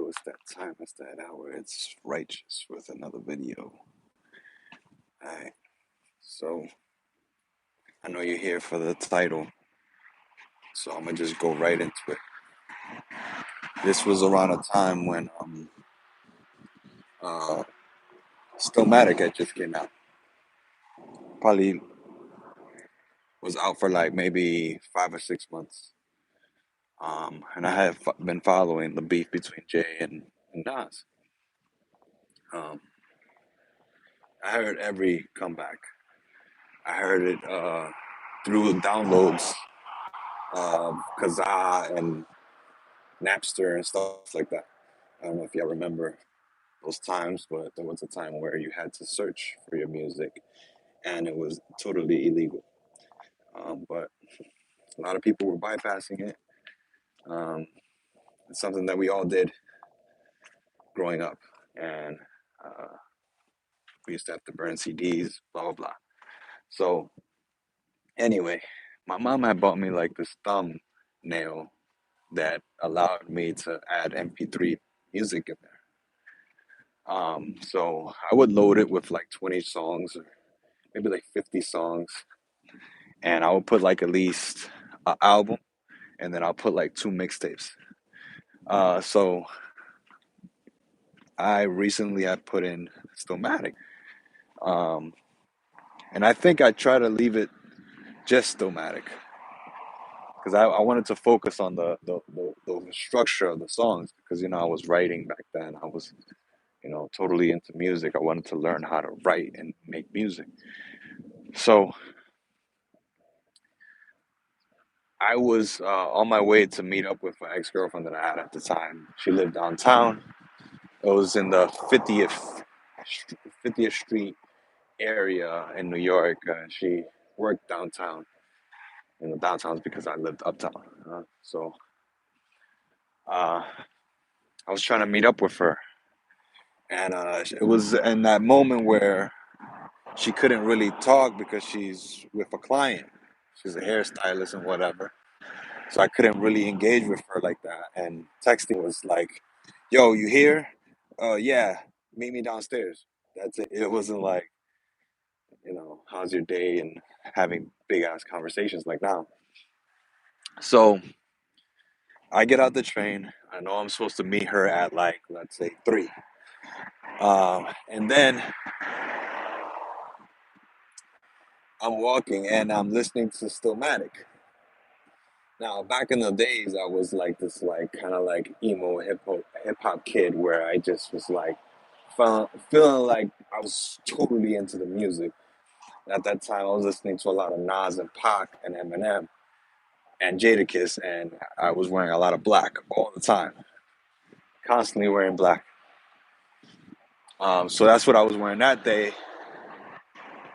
Yo, it's that time, it's that hour, it's righteous with another video. Alright, so I know you're here for the title, so I'm gonna just go right into it. This was around a time when uh Stillmatic had just came out. Probably was out for like maybe 5 or 6 months. And I had been following the beef between Jay and Nas. Um, I heard every comeback. I heard it through downloads of Kazaa and Napster and stuff like that. I don't know if y'all remember those times, but there was a time where you had to search for your music and it was totally illegal. But a lot of people were bypassing it. Um, it's something that we all did growing up. And uh, we used to have to burn CDs, blah, blah, blah. So, anyway, my mom had bought me like this thumbnail that allowed me to add MP3 music in there. So I would load it with like 20 songs, or maybe like 50 songs, and I would put like at least an album, and then I'll put like two mixtapes. So I recently I put in Stillmatic, um, and I think I try to leave it just Stillmatic because I wanted to focus on the structure of the songs because I was writing back then. I was totally into music. I wanted to learn how to write and make music. So I was on my way to meet up with my ex girlfriend that I had at the time. She lived downtown. It was in the 50th Street area in New York. She worked downtown. Downtown's because I lived uptown. So uh, I was trying to meet up with her. And it was in that moment where she couldn't really talk because she's with a client. She's a hairstylist and whatever. So I couldn't really engage with her like that. And texting was like, yo, you here? Yeah, meet me downstairs. That's it. It wasn't like, how's your day and having big ass conversations like now. So I get out the train. I know I'm supposed to meet her at like, let's say 3. And then I'm walking and I'm listening to Stillmatic. Now, back in the days, I was like this, like kind of like emo hip hop kid, where I just was like feeling like I was totally into the music. At that time, I was listening to a lot of Nas and Pac and Eminem and Jadakiss, and I was wearing a lot of black all the time, constantly wearing black. So that's what I was wearing that day,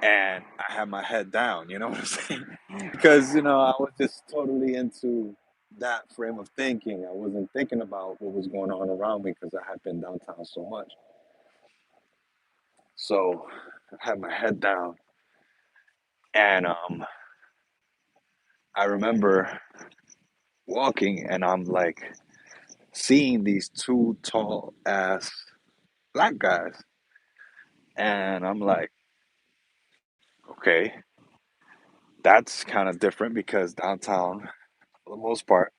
and I had my head down. You know what I'm saying? Because I was just totally into that frame of thinking. I wasn't thinking about what was going on around me because I had been downtown so much. So I had my head down, and I remember walking, and I'm like seeing these two tall ass black guys, and I'm like, okay, that's kind of different because downtown, for the most part,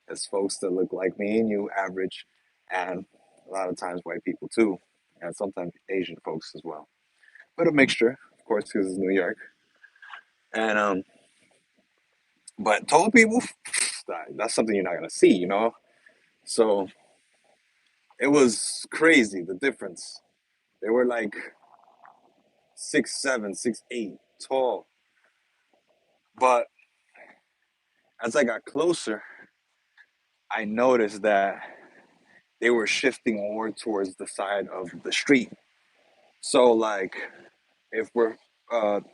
is folks that look like me and you, average, and a lot of times white people too, and sometimes Asian folks as well, but a mixture, of course, because it's New York. And but tall people, that's something you're not gonna see. So it was crazy the difference. They were like 6'7", 6'8", tall. But as I got closer, I noticed that they were shifting more towards the side of the street. So like, if we're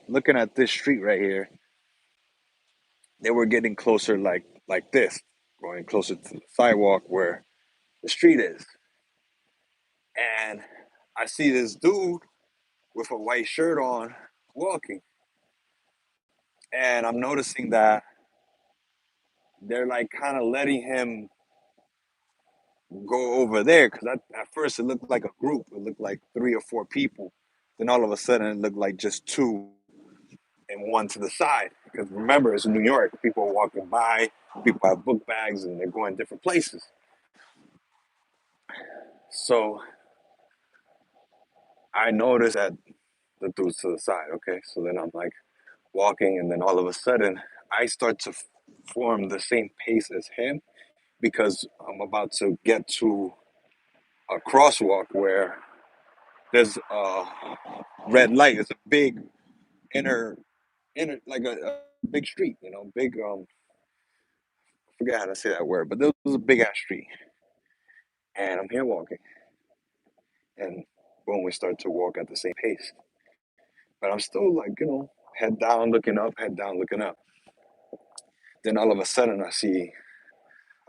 looking at this street right here, they were getting closer like this, going closer to the sidewalk where the street is. And I see this dude with a white shirt on walking. And I'm noticing that they're like kind of letting him go over there because at first it looked like a group. It looked like three or four people. Then all of a sudden it looked like just two and one to the side. Because remember, it's New York. People are walking by. People have book bags and they're going different places. So I noticed that the dude's to the side. Okay, so then I'm like walking, and then all of a sudden I start to form the same pace as him because I'm about to get to a crosswalk where there's a red light. It's a big inner like a big street, big I forget how to say that word, but there was a big ass street. And I'm here walking, and boom, we start to walk at the same pace. But I'm still like, head down, looking up, head down, looking up. Then all of a sudden I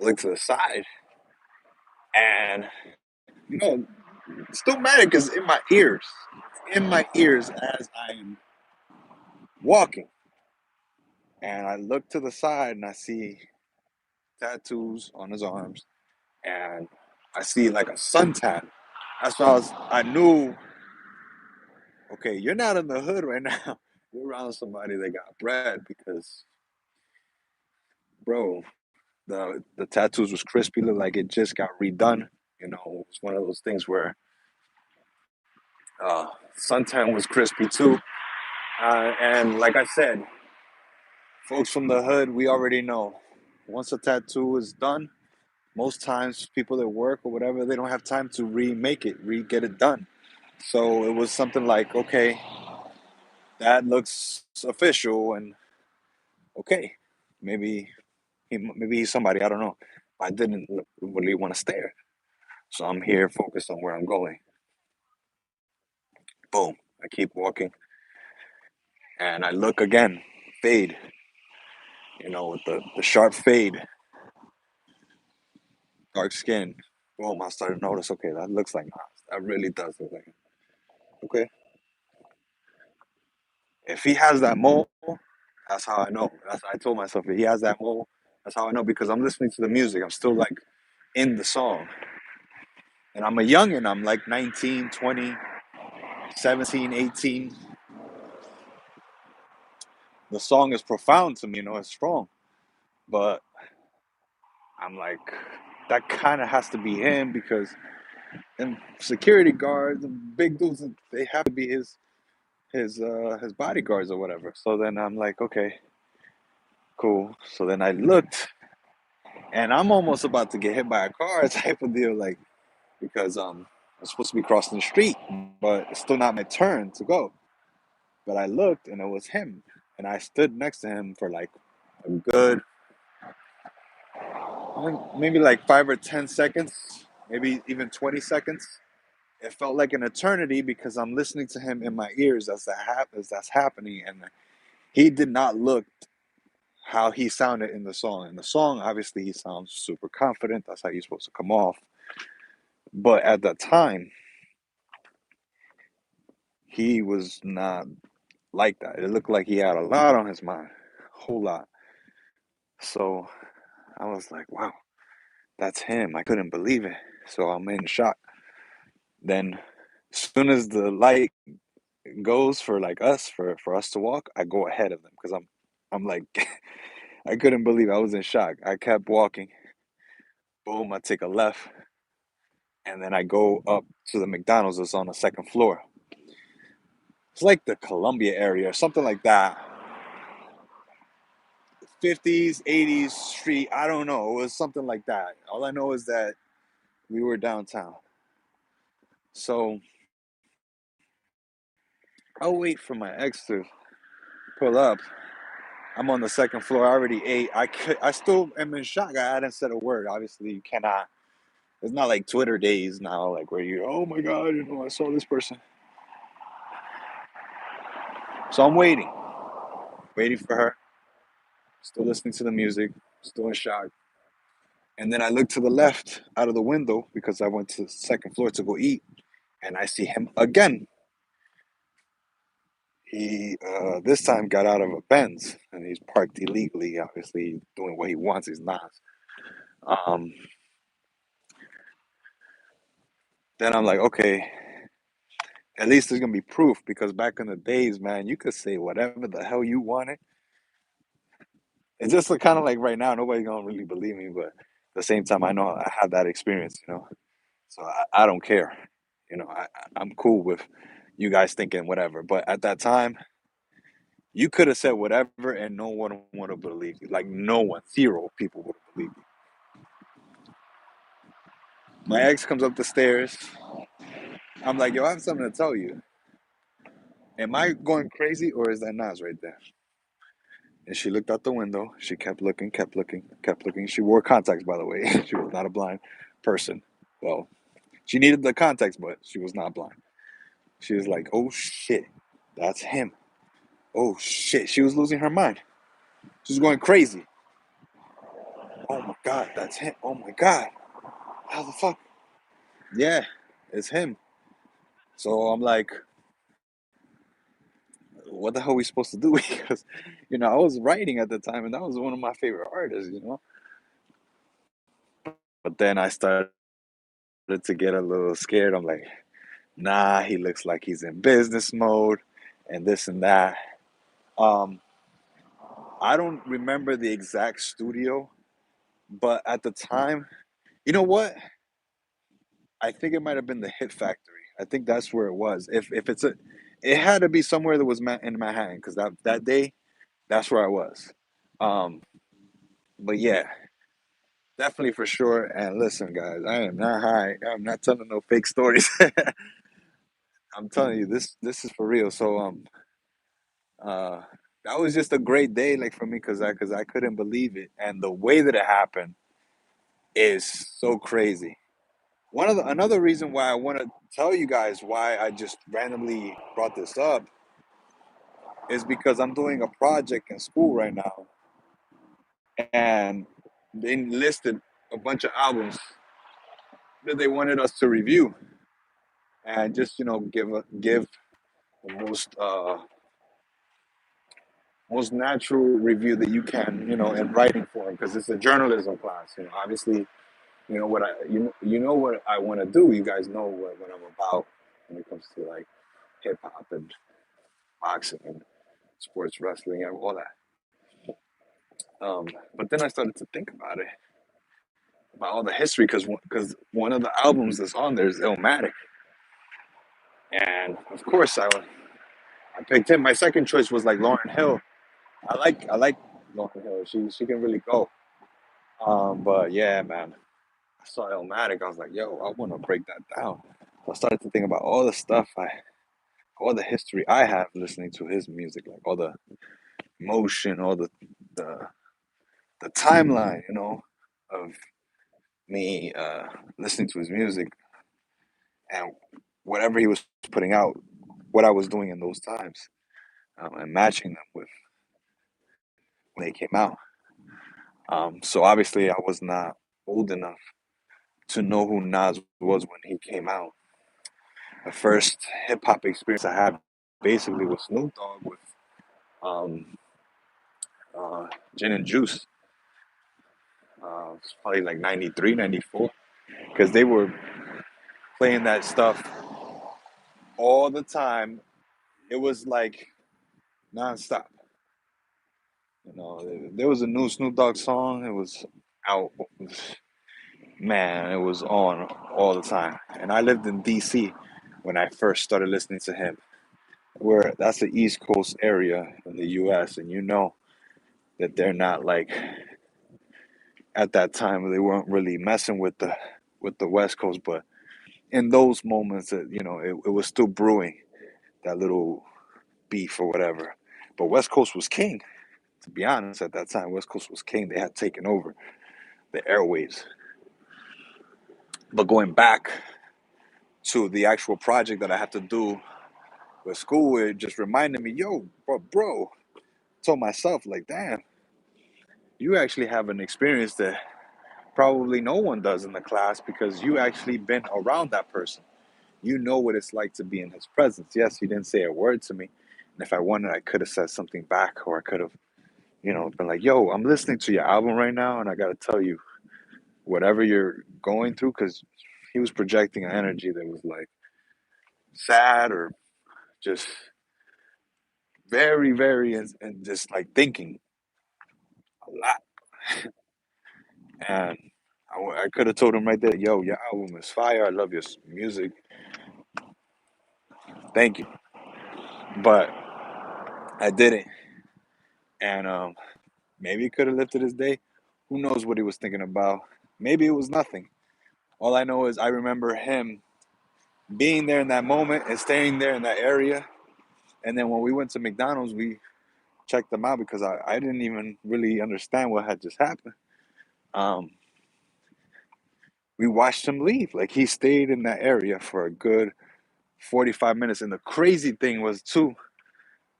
look to the side, and Stillmatic is in my ears as I'm walking. And I look to the side and I see tattoos on his arms, and I see like a suntan. That's why I knew, okay, you're not in the hood right now. You're around somebody that got bread because, bro, the tattoos was crispy, looked like it just got redone. It's one of those things where suntan was crispy too. And like I said, folks from the hood, we already know. Once a tattoo is done, most times people that work or whatever, they don't have time to remake it, get it done. So it was something like, okay, that looks official, and okay, maybe maybe he's somebody, I don't know. I didn't really want to stare, so I'm here focused on where I'm going. Boom, I keep walking, and I look again, fade, with the sharp fade, dark skin. Boom, I started to notice, okay, that looks like Nas. That really does look like him. Okay, if he has that mole, that's how I know. I told myself, if he has that mole, that's how I know, because I'm listening to the music. I'm still like in the song. And I'm a youngin'. I'm like 19, 20, 17, 18. The song is profound to me, it's strong. But I'm like, that kind of has to be him, because and security guards and big dudes, they have to be his bodyguards or whatever. So then I'm like, okay, cool. So then I looked, and I'm almost about to get hit by a car type of deal, like, because I'm supposed to be crossing the street, but it's still not my turn to go. But I looked, and it was him, and I stood next to him for like a good, maybe like 5 or 10 seconds, maybe even 20 seconds. It felt like an eternity because I'm listening to him in my ears as that's happening, and he did not look how he sounded in the song. In the song, obviously, he sounds super confident. That's how he's supposed to come off. But at that time, he was not like that. It looked like he had a lot on his mind, a whole lot. So I was like, wow, that's him. I couldn't believe it. So I'm in shock. Then, as soon as the light goes for like for us to walk, I go ahead of them because I'm like, I couldn't believe it. I was in shock. I kept walking. Boom, I take a left, and then I go up to the McDonald's that's on the second floor. It's like the Columbia area or something like that. 50s, 80s street. I don't know. It was something like that. All I know is that we were downtown. So I'll wait for my ex to pull up. I'm on the second floor. I already ate. I still am in shock. I hadn't said a word. Obviously, you cannot. It's not like Twitter days now, like where you, oh my God, I saw this person. So I'm waiting for her. Still listening to the music. Still in shock. And then I look to the left out of the window because I went to the second floor to go eat, and I see him again. He this time got out of a Benz, and he's parked illegally. Obviously, doing what he wants. He's not. Um, Then I'm like, okay, at least there's gonna be proof because back in the days, man, you could say whatever the hell you wanted. It's just kind of like right now, nobody's gonna really believe me, but at the same time, I know I have that experience, so I don't care. I'm cool with you guys thinking whatever. But at that time, you could have said whatever and no one would have believed you. Like no one, zero people would have believed you. My ex comes up the stairs. I'm like, yo, I have something to tell you. Am I going crazy or is that Nas right there? And she looked out the window. She kept looking, kept looking, kept looking. She wore contacts, by the way. She was not a blind person. Well, she needed the contacts, but she was not blind. She was like, oh shit, that's him. Oh shit. She was losing her mind. She was going crazy. Oh my God, that's him. Oh my God. How the fuck? Yeah, it's him. So I'm like, what the hell are we supposed to do? Because, I was writing at the time and that was one of my favorite artists. But then I started to get a little scared. I'm like, nah, he looks like he's in business mode and this and that. Um, I don't remember the exact studio, but at the time, you know what? I think it might have been the Hit Factory. I think that's where it was. If it had to be somewhere that was in Manhattan because that day, that's where I was. Um, but yeah, definitely for sure. And listen, guys, I am not high. I'm not telling no fake stories. I'm telling you, this is for real. So uh, that was just a great day, like for me, because I couldn't believe it, and the way that it happened is so crazy. Another reason why I want to tell you guys why I just randomly brought this up is because I'm doing a project in school right now, and they listed a bunch of albums that they wanted us to review and just give the most natural review that you can in writing form because it's a journalism class. Obviously, you know what I want to do. You guys know what I'm about when it comes to like hip hop and boxing and sports wrestling and all that. But then I started to think about all the history because one of the albums that's on there is Illmatic, and of course I picked him. My second choice was like Lauren Hill. I like Lauren Hill. She can really go. But yeah, man, I saw Illmatic. I was like, yo, I want to break that down. So I started to think about all the history I have listening to his music, like all the motion, all the the timeline, of me listening to his music and whatever he was putting out, what I was doing in those times, and matching them with when they came out. So obviously, I was not old enough to know who Nas was when he came out. The first hip hop experience I had basically was Snoop Dogg with um, Gin and Juice. It's probably like 93, 94, because they were playing that stuff all the time. It was like nonstop. There was a new Snoop Dogg song. It was out. Man, it was on all the time. And I lived in DC when I first started listening to him. Where that's the East Coast area in the US, and that they're not like at that time they weren't really messing with the West Coast, but in those moments that it was still brewing that little beef or whatever. But West Coast was king, to be honest. At that time, West Coast was king. They had taken over the airwaves. But going back to the actual project that I had to do with school, it just reminded me, yo, bro, told myself like, damn, you actually have an experience that probably no one does in the class because you actually been around that person. You know what it's like to be in his presence. Yes, he didn't say a word to me. And if I wanted, I could have said something back, or I could have, been like, yo, I'm listening to your album right now, and I got to tell you, whatever you're going through, because he was projecting an energy that was like sad or just very, very, and just like thinking a lot. And I could have told him right there, yo, your album is fire. I love your music. Thank you. But I didn't. And maybe he could have lived to this day. Who knows what he was thinking about? Maybe it was nothing. All I know is I remember him being there in that moment and staying there in that area. And then when we went to McDonald's, we checked them out because I didn't even really understand what had just happened. Um, we watched him leave. Like he stayed in that area for a good 45 minutes. And the crazy thing was too,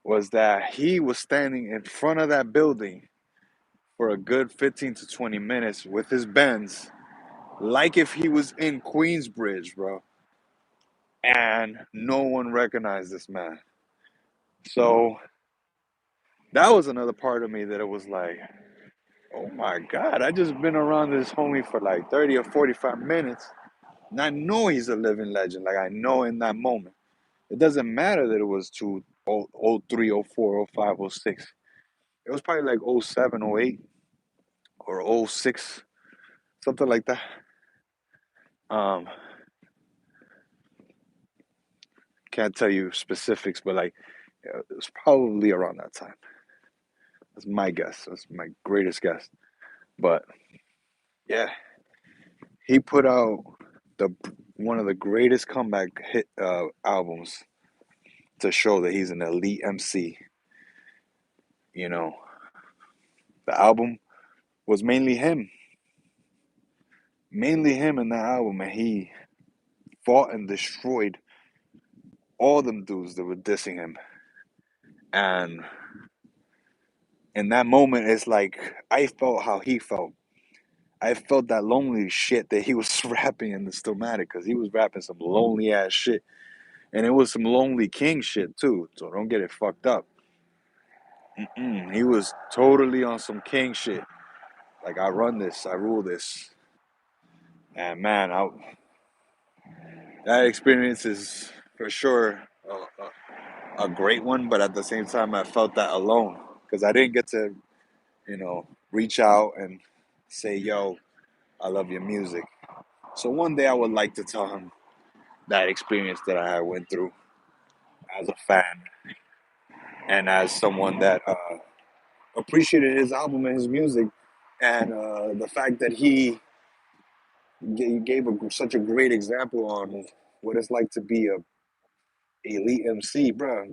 was that he was standing in front of that building for a good 15 to 20 minutes with his Benz, like if he was in Queensbridge, bro. And no one recognized this man. So that was another part of me that it was like, oh my God, I just been around this homie for like 30 or 45 minutes. And I know he's a living legend. Like I know in that moment. It doesn't matter that it was oh 03, oh 04, oh 05, oh 06. It was probably like oh 07, oh 08, or oh 06, something like that. Um, can't tell you specifics, but like yeah, it was probably around that time. That's my guess. That's my greatest guess. But yeah, he put out the one of the greatest comeback hit albums to show that he's an elite MC. You know, the album was mainly him in that album, and he fought and destroyed all them dudes that were dissing him. And in that moment, it's like I felt how he felt. I felt that lonely shit that he was rapping in the Stillmatic because he was rapping some lonely ass shit, and it was some lonely king shit too. So don't get it fucked up. He was totally on some king shit. Like I run this, I rule this, and man, that experience is for sure a great one. But at the same time, I felt that alone because I didn't get to, reach out and say, "Yo, I love your music." So one day I would like to tell him that experience that I went through as a fan and as someone that appreciated his album and his music, and the fact that he gave such a great example on what it's like to be a elite MC, bro.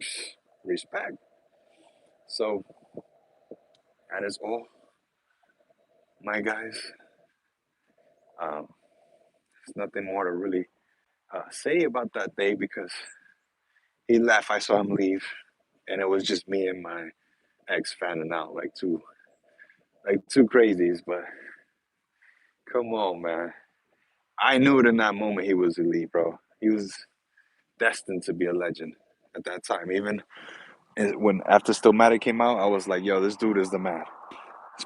Respect. So that is all, my guys. Um, there's nothing more to really say about that day because he left. I saw him leave, and it was just me and my ex fanning out like two crazies. But come on, man. I knew it in that moment he was elite, bro. He was destined to be a legend at that time. Even when after Stillmatic came out, I was like, yo, this dude is the man.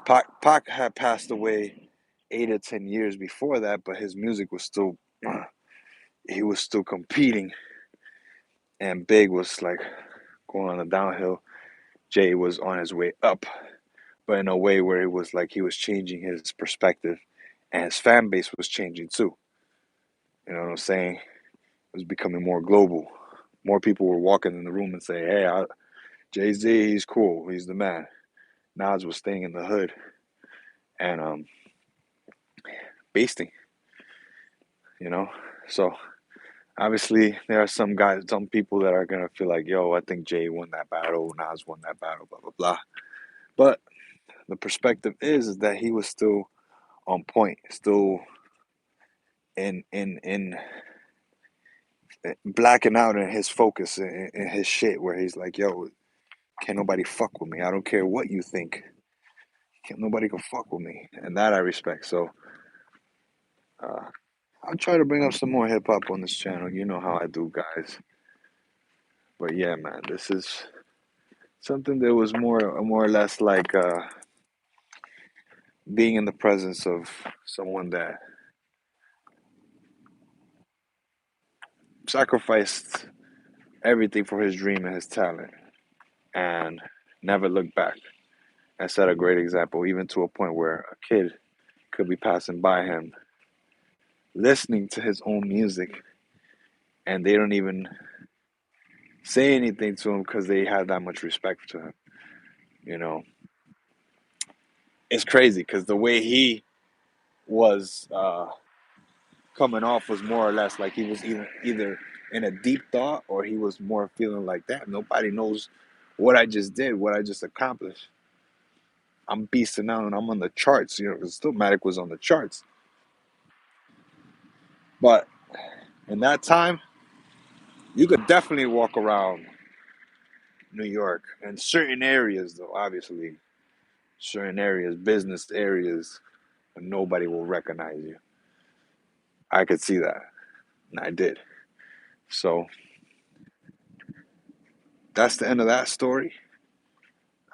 Pac had passed away 8 or 10 years before that, but his music was still, he was still competing, and Big was like going on the downhill. Jay was on his way up, but in a way where it was like he was changing his perspective, and his fan base was changing too. You know what I'm saying? It was becoming more global. More people were walking in the room and saying, "Hey, Jay Z, he's cool. He's the man." Nas was staying in the hood and basting, you know. So obviously, there are some guys, some people that are gonna feel like, "Yo, I think Jay won that battle. Nas won that battle." Blah blah blah. But the perspective is that he was still on point, still in blacking out in his focus in his shit, where he's like, "Yo, can't nobody fuck with me. I don't care what you think. Can't nobody can fuck with me," and that I respect. So uh, I'll try to bring up some more hip hop on this channel. You know how I do, guys. But yeah, man, this is something that was more or less like being in the presence of someone that sacrificed everything for his dream and his talent, and never looked back. And set a great example, even to a point where a kid could be passing by him, listening to his own music, and they don't even say anything to him because they have that much respect to him. You know, it's crazy because the way he was coming off was more or less like he was either in a deep thought, or he was more feeling like that. Nobody knows what I just did, what I just accomplished. I'm beasting out and I'm on the charts. You know, because Stillmatic was on the charts. But in that time, you could definitely walk around New York in certain areas, though, obviously, certain areas, business areas, and nobody will recognize you. I could see that, and I did. So that's the end of that story.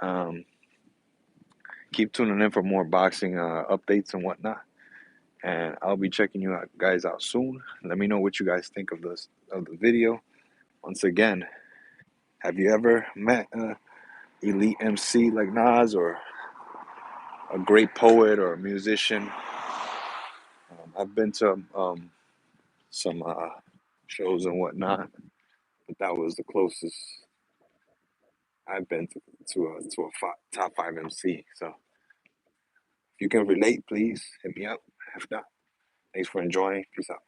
Um, keep tuning in for more boxing updates and whatnot. And I'll be checking you guys out soon. Let me know what you guys think of the video. Once again, have you ever met elite MC like Nas, or a great poet or a musician? I've been to some shows and whatnot, but that was the closest I've been to a top five MC. So if you can relate, please hit me up. If not, thanks for enjoying. Peace out.